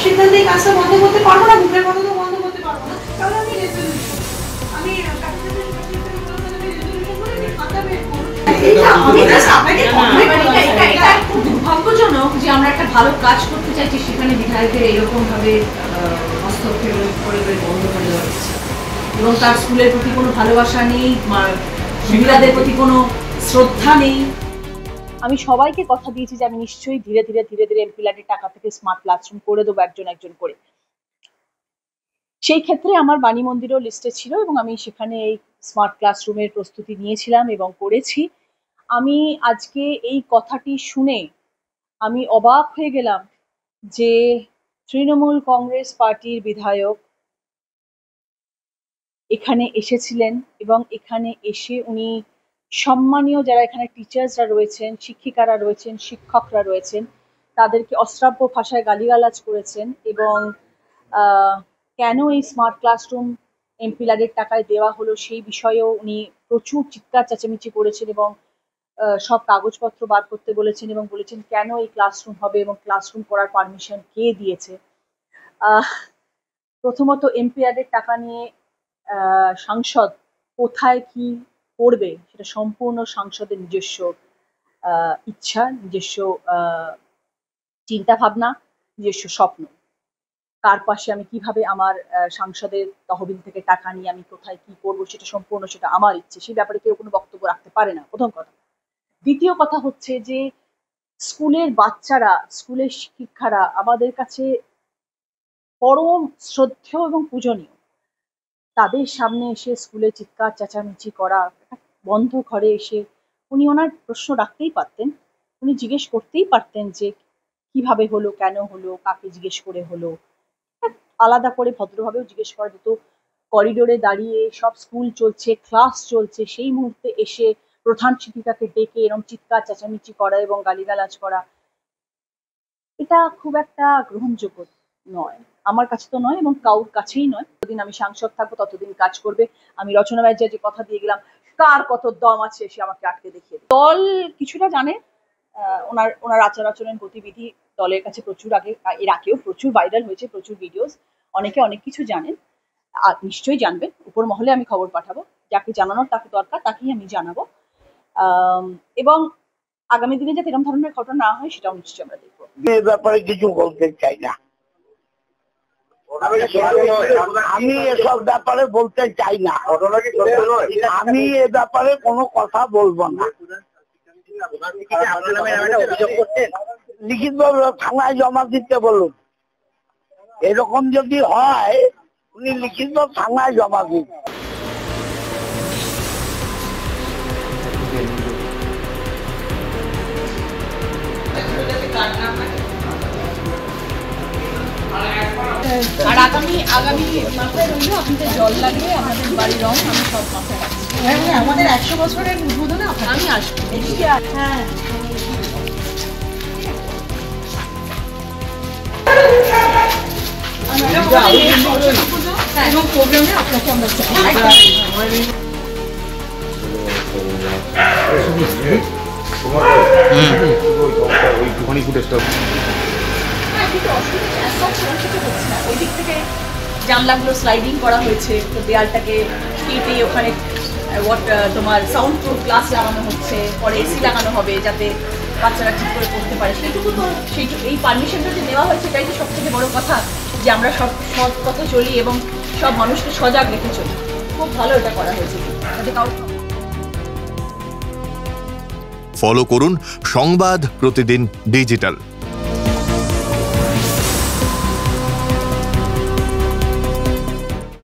সিদ্ধান্তে এই কাজটা বন্ধ করতে পারবো না, মুখের কথা তো বন্ধ করতে পারবো না, তাহলে আমি রেজলিউশন আমি দুর্ভাগ্যজনক যে আমরা একটা ভালো কাজ করতে চাইছি সেখানে বিধায়কের এরকম ভাবে হস্তক্ষেপ করে বন্ধ করে দেওয়া হচ্ছে এবং তার স্কুলের প্রতি কোনো ভালোবাসা নেই, মহিলাদের প্রতি কোনো শ্রদ্ধা নেই। আমি সবাইকে কথা দিয়েছি যে আমি নিশ্চয়ই ধীরে ধীরে এমপি ল্যাডের টাকা থেকে স্মার্ট ক্লাসরুম করে দেবো একজন একজন করে। সেই ক্ষেত্রে আমার বাণী মন্দিরও লিস্টে ছিল এবং আমি সেখানে এই স্মার্ট ক্লাসরুমের প্রস্তুতি নিয়েছিলাম এবং করেছি। আমি আজকে এই কথাটি শুনে আমি অবাক হয়ে গেলাম যে তৃণমূল কংগ্রেস পার্টির বিধায়ক এখানে এসেছিলেন এবং এখানে এসে উনি সম্মানীয় যারা এখানে টিচার্সরা রয়েছেন, শিক্ষিকারা রয়েছেন, শিক্ষকরা রয়েছেন, তাদেরকে অশ্রাব্য ভাষায় গালিগালাজ করেছেন এবং কেন এই স্মার্ট ক্লাসরুম এমপি ল্যাডের টাকায় দেওয়া হলো সেই বিষয়েও উনি প্রচুর চিৎকার চেঁচামেচি করেছেন এবং সব কাগজপত্র বার করতে বলেছেন এবং বলেছেন কেন এই ক্লাসরুম হবে এবং ক্লাসরুম করার পারমিশন কে দিয়েছে। প্রথমত এমপি ল্যাডের টাকা নিয়ে সাংসদ কোথায় কি করবে সেটা সম্পূর্ণ সাংসদের নিজস্ব ইচ্ছা, নিজস্ব চিন্তা ভাবনা, নিজস্ব স্বপ্ন। কার পাশে আমি কিভাবে আমার সাংসদের তহবিল থেকে টাকা নিয়ে আমি কোথায় কি করবো সেটা সম্পূর্ণ সেটা আমার ইচ্ছে, সেই ব্যাপারে কেউ কোনো বক্তব্য রাখতে পারে না, প্রথম কথা। দ্বিতীয় কথা হচ্ছে যে স্কুলের বাচ্চারা, স্কুলের শিক্ষারা আমাদের কাছে পরম শ্রদ্ধেয় এবং পূজনীয়। তাদের সামনে এসে স্কুলে চিৎকার চেঁচামেচি করা, বন্ধ ঘরে এসে উনি ওনার প্রশ্ন রাখতেই পারতেন, উনি জিজ্ঞেস করতেই পারতেন যে কিভাবে হলো, কেন হলো, কাকে জিজ্ঞেস করে হলো, আলাদা করে ভদ্রভাবেও জিজ্ঞেস করা যেত। করিডোরে দাঁড়িয়ে সব স্কুল চলছে, ক্লাস চলছে, সেই মুহূর্তে এসে প্রধান শিক্ষিকাকে ডেকে এরকম চিৎকার চেঁচামেচি করা এবং গালিগালাজ করা, এটা খুব একটা গ্রহণযোগ্য নয়, আমার কাছে তো নয় এবং কারোর কাছেই নয়। যতদিন আমি সাংসদ থাকবো ততদিন কাজ করবে। আমি রচনা ব্যানার্জি যে কথা দিয়ে গেলাম, কার কত দম আছে সে আমাকে আটকে দেখিয়ে দেবে। দল কিছুটা জানে, ওনার আচার আচরণ গতিবিধি দলের কাছে প্রচুর এর আগেও প্রচুর ভাইরাল হয়েছে, প্রচুর ভিডিওস, অনেকে অনেক কিছু জানেন, আর নিশ্চয়ই জানবেন। উপর মহলে আমি খবর পাঠাবো, যাকে জানানোর তাকে দরকার তাকেই আমি জানাবো এবং আগামী দিনে যাতে এরকম ধরনের ঘটনা না হয় সেটাও নিশ্চয়ই আমরা দেখবো। এই ব্যাপারে কিছু বলতে চাই না, আমি এসব ব্যাপারে বলতে চাই না, আমি এ ব্যাপারে কোনো কথা বলবো না। লিখিতভাবে থানায় জমা দিতে বলুন, এরকম যদি হয় উনি লিখিত থানায় জমা দিন। আর আগামী মাসে রইল আপনাদের জল লাগবে, আমাদের বাড়ির রং আমি সব মাথায় রাখছি। হ্যাঁ, আমাদের 100 বছরের উদ্বোধনে আমি আসবো। হ্যাঁ, এবং প্রোগ্রামে আপনাকে আমরা ওই দিক থেকে জানলাগুলো স্লাইডিং করা হয়েছে, তো দেয়ালটাকে কেটে ওখানে তোমার সাউন্ড প্রুফ গ্লাস লাগানো হচ্ছে, পরে এসি লাগানো হবে যাতে বাচ্চারা ঠিক করে পড়তে পারে। সেইটুকু তো এই পারমিশনটা যে দেওয়া হয়েছে এটাই তো সব থেকে বড় কথা, যে আমরা সব সৎ পথে চলি এবং সব মানুষকে সজাগ রেখে চলি। খুব ভালো এটা করা হয়েছে। ফলো করুন সংবাদ প্রতিদিন ডিজিটাল।